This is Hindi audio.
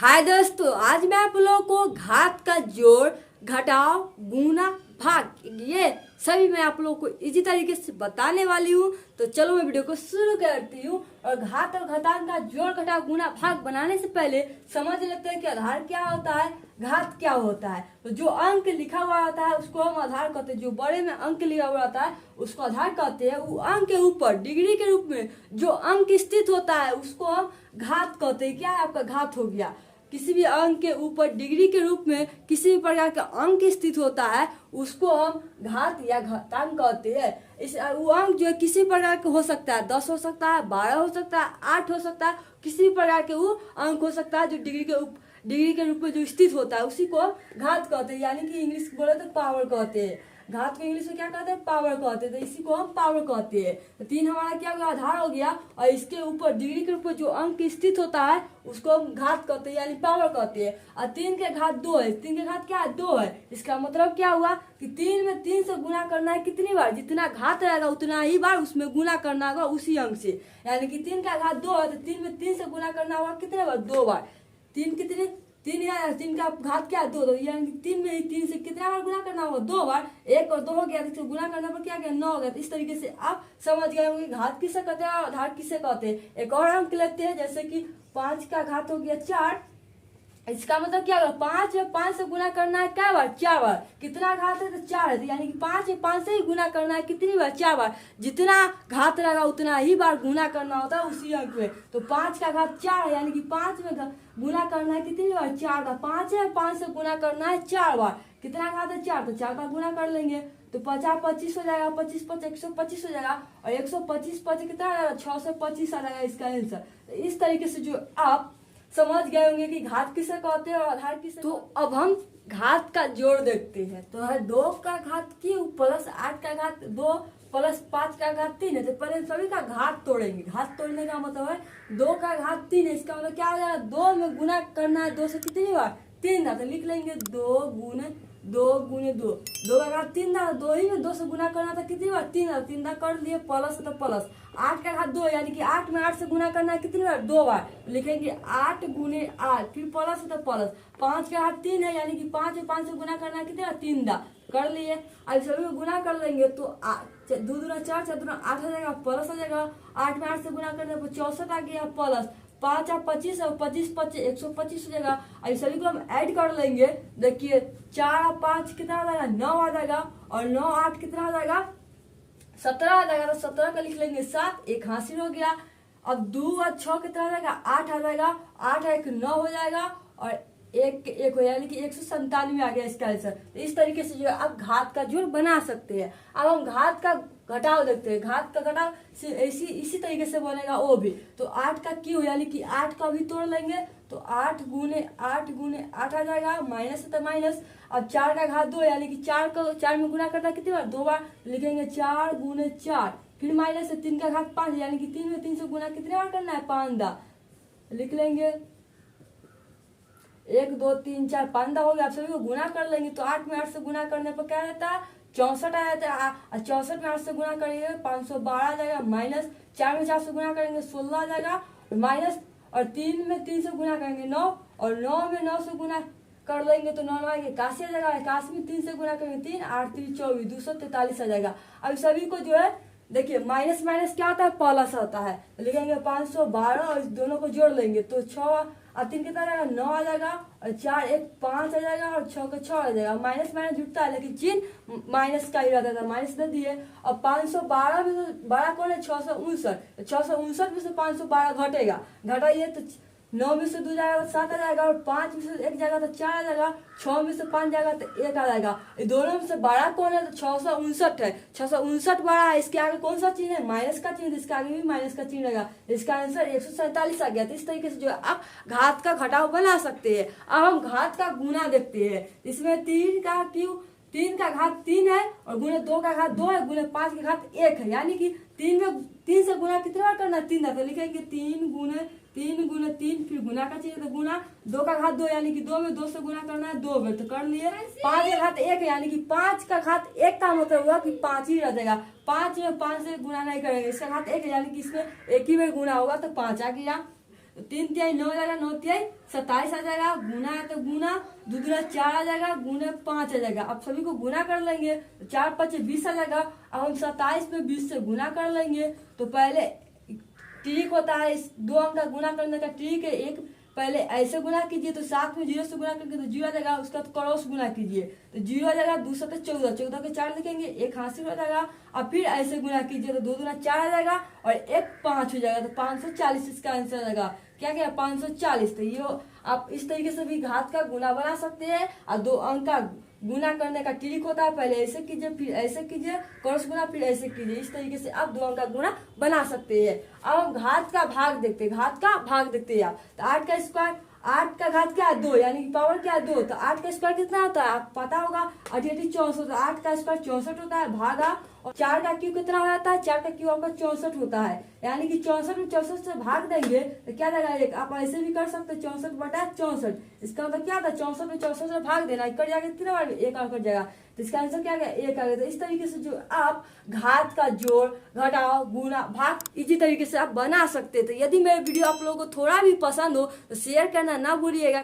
हाय दोस्तों, आज मैं आप लोगों को घात का जोड़, घटाव, गुणा, भाग ये सभी मैं आप लोगों को इजी तरीके से बताने वाली हूँ। तो चलो मैं वीडियो को शुरू करती हूँ। और घात और घटाव का जोड़, घटाव, गुणा, भाग बनाने से पहले समझ लेते हैं कि आधार क्या होता है, घात क्या होता है। तो जो अंक लिखा हुआ होता है उसको हम आधार कहते हैं। जो बड़े में अंक लिखा हुआ होता है उसको आधार कहते हैं। वो अंक के ऊपर डिग्री के रूप में जो अंक स्थित होता है उसको हम घात कहते हैं। क्या है आपका घात हो गया। किसी भी अंक के ऊपर डिग्री के रूप में किसी भी प्रकार का अंक स्थित होता है उसको हम घात या घातांक कहते हैं। इस वो अंक जो है किसी प्रकार का हो सकता है, 10 हो सकता है, 12 हो सकता है, 8 हो सकता है, किसी भी प्रकार के वो अंक हो सकता है जो डिग्री के रूप में जो स्थित होता है उसी को घात कहते हैं। यानी कि इंग्लिश बोले तो पावर कहते हैं। घात को इंग्लिश में क्या कहते हैं, पावर कहते हैं। तो इसी को हम पावर कहते हैं। तो 3 हमारा क्या होगा, आधार हो गया। और इसके ऊपर डिग्री के ऊपर जो अंक स्थित होता है उसको हम घात कहते हैं यानी पावर कहते हैं। और 3 के घात 2 है। 3 के घात क्या है, 2 है। इसका मतलब क्या हुआ कि 3 में 3 से गुना करना है कितनी बार, जितना घात रहेगा उतना ही बार उसमें गुना करना होगा उसी अंक से। यानी कि 3 का घात 2 है तो 3 में 3 से गुना करना होगा कितने बार, 2 बार। 3 कितने, 3 या 3 का घात क्या है, 2। यानी 3 में 3 से कितना बार गुना करना होगा, 2 बार। 1 और 2 हो गया तो गुना करने पर क्या गया, 9 हो गया। तो इस तरीके से आप समझ गए होंगे घात किसे कहते हैं और आधार किसे कहते हैं। एक और अंक लेते हैं, जैसे कि 5 का घात हो गया 4। इसका मतलब क्या होगा, 5 में 5 से गुना करना है क्या बार, 4 बार। कितना घात है तो 4 है। यानी कि 5 में 5 से ही गुना करना है कितनी बार, 4 बार। जितना घात रहेगा उतना ही बार गुना करना होता है उसी अंक में। तो 5 का घात 4 है। यानी कि 5 में गुना करना है कितनी बार, 4 बार। 5 में 5 से गुना करना है 4 बार। कितना घात है, 4। तो 4 का गुना कर लेंगे तो 50 25 हो जाएगा। 25 5 125 हो जाएगा। और 125 5 कितना आ जाएगा, 625 आ जाएगा इसका आंसर। तो इस तरीके से जो आप समझ गए होंगे कि घात किसे कहते हैं और आधार किसे। तो अब हम घात का जोड़ देखते हैं। तो है 2 का घात क्यू प्लस 8 का घात 2 प्लस 5 का घात 3 है। तो पहले सभी का घात तोड़ेंगे। घात तोड़ने का मतलब है 2 का घात 3 है। इसका मतलब क्या हो जाएगा, 2 में गुना करना है 2 से कितनी बार, 3 बार। तो लिख लेंगे 2 गुने 2 गुने 2। 2 का घात 3 था, 2 ही में 2 से गुना करना था कितनी बार, 3 बार। 3 बार कर लिए प्लस तो प्लस। 8 का घात 2 यानी कि 8 में 8 से गुना करना है कितनी बार, 2 बार। लिखेंगे 8 गुने 8 फिर प्लस तो प्लस। 5 का घात 3 है यानी कि 5 में 5 से गुना करना है कितनी बार, 3 बार। कर लिए। अब सभी को गुना कर लेंगे तो 2 दूना 4 4 दूना 8 हो जाएगा, प्लस हो जाएगा। 8 में 8 से गुना करने पर 64 आ गया प्लस। 5 और 25 और 25 25 125 हो जाएगा। अब सभी को हम ऐड कर लेंगे। देखिए 4 और 5 कितना आ जाएगा, 9 आ जाएगा। और 9 8 कितना आ जाएगा, 17 आ जाएगा। तो 17 का लिख लेंगे 7, एक हासिल हो गया। अब 2 और 6 कितना आ जाएगा, 8 आ जाएगा। 8 1 9 हो जाएगा। और एक हो यानी कि 197 आ गया इसका आंसर। तो इस तरीके से जो है आप घात का जोड़ बना सकते हैं। अब हम घात का घटाव देखते हैं। घात का घटाव इसी तरीके से बनेगा वो भी। तो 8 का क्यू यानी कि 8 का भी तोड़ लेंगे तो 8 गुने 8 गुने 8 आ जाएगा, माइनस है तो माइनस। अब 4 का घात 2 यानी कि 4 को 4 में गुना करता है कितनी बार, 2 बार। लिखेंगे 4 गुने 4 फिर माइनस है। 3 का घात 5 यानी कि 3 में 3 से गुना कितने बार करना है, 5 बार। लिख लेंगे 1 2 3 4 5 हो गया। आप सभी को गुना कर लेंगे तो 8 में 8 से गुना करने पर क्या रहता है, 64 आ जाता है। 64 में 8 से गुना करेंगे 512 आ जाएगा, माइनस 4 में 4 से गुना करेंगे 16 आ जाएगा, माइनस। और 3 में 3 से गुना करेंगे 9 और 9 में 9 से गुना कर लेंगे तो 9 आएगा 81 आ जाएगा। 81 में 3 से गुना करेंगे 3 8 3 24 243 आ जाएगा। अब सभी को जो है देखिए माइनस माइनस क्या होता है, प्लस होता है। तो लिखेंगे 512 और इस दोनों को जोड़ लेंगे तो 6 और 3 कितना आ जाएगा, 9 आ जाएगा। और 4 1 5 आ जाएगा और 6 का 6 आ जाएगा। माइनस माइनस जुटता है लेकिन चिन्ह माइनस का ही रहता था, माइनस दे दिए। और 512 में से बड़ा कौन है, 659। 659 में से 512 घटेगा, घटाइए तो 9 में से 2 जाएगा तो 7 आ जाएगा। और 5 में से 1 जाएगा तो 4 आ जाएगा। 6 में से 5 जाएगा तो 1 आ जाएगा। ये दोनों में से बड़ा कौन है तो 659 है। 659 बड़ा है। इसके आगे कौन सा चिन्ह है, माइनस का चिन्ह। इसके आगे भी माइनस का चिन्ह रहेगा। इसका आंसर 147 आ गया। तो इस तरीके से जो है आप घात का घटाव बना सकते हैं। अब हम घात का गुना देखते हैं। इसमें 3 का क्यू 3 का घात 3 है और गुने 2 का घात 2 है, गुने 5 का घात 1 है। यानी कि 3 में 3 से गुना कितने बार करना है, 3 बार। तो लिखेंगे 3 गुने 3 फिर गुना का चाहिए तो गुना 2 का घात 2 यानी कि 2 में 2 से गुना करना है 2 बार। तो कर लिए। 5 का घात 1 यानी कि 5 का घात 1 का मतलब हुआ कि 5 ही रह जाएगा। 5 में 5 से गुना नहीं करेंगे। इसका घात 1 यानी कि इसमें एक ही बार गुना होगा तो 5 आ गया। तो 3 9 आ जाएगा, 9 27 आ जाएगा। गुना है तो गुना, 2 दूना 4 आ जाएगा, गुना 5 आ जाएगा। अब सभी को गुना कर लेंगे तो 4 5 20 आ जाएगा। अब हम 27 में 20 से गुना कर लेंगे। तो पहले ट्रिक होता है इस 2 अंक का गुना करने का ट्रिक है। एक पहले ऐसे गुना कीजिए तो 7 में 0 से गुना करके तो 0 आ जाएगा, उसका तो क्रॉस गुना कीजिए तो 0 आ जाएगा। 2 7 14, 14 के 4 लिखेंगे, 1 हासिल हो जाएगा। अब फिर ऐसे गुना कीजिए तो 2 दूना 4 आ जाएगा और 1 5 हो जाएगा। तो 540 इसका आंसर आ जाएगा। क्या क्या 540। तो ये आप इस तरीके से भी घात का गुना बना सकते हैं। और 2 अंक का गुना करने का ट्रिक होता है, पहले ऐसे कीजिए फिर ऐसे कीजिए, क्रॉस गुना फिर ऐसे कीजिए। इस तरीके से आप 2 अंक का गुना बना सकते हैं। अब हम घात का भाग देखते हैं, घात का भाग देखते हैं। तो 8 का स्क्वायर, 8 का घात क्या है 2, यानी कि पावर क्या है 2। तो 8 का स्क्वायर कितना होता है आप पता होगा, 8 64। तो 8 का स्क्वायर 64 होता है भागा, और 4 का क्यूब कितना हो जाता है, 4 का क्यूब आपका 64 होता है। यानी कि 64 में 64 से भाग देंगे तो क्या देगा 1। आप ऐसे भी कर सकते हैं 64 बटा 64। इसका मतलब क्या था 64 में 64 से भाग देना, कट जाएगा कितने बार 1 कट जाएगा। तो इसका आंसर क्या गया 1 आ गया। तो इस तरीके से जो आप घात का जोड़ घटाव गुना भाग इसी तरीके से आप बना सकते थे। यदि मेरे वीडियो आप लोगों को थोड़ा भी पसंद हो तो शेयर करना ना भूलिएगा।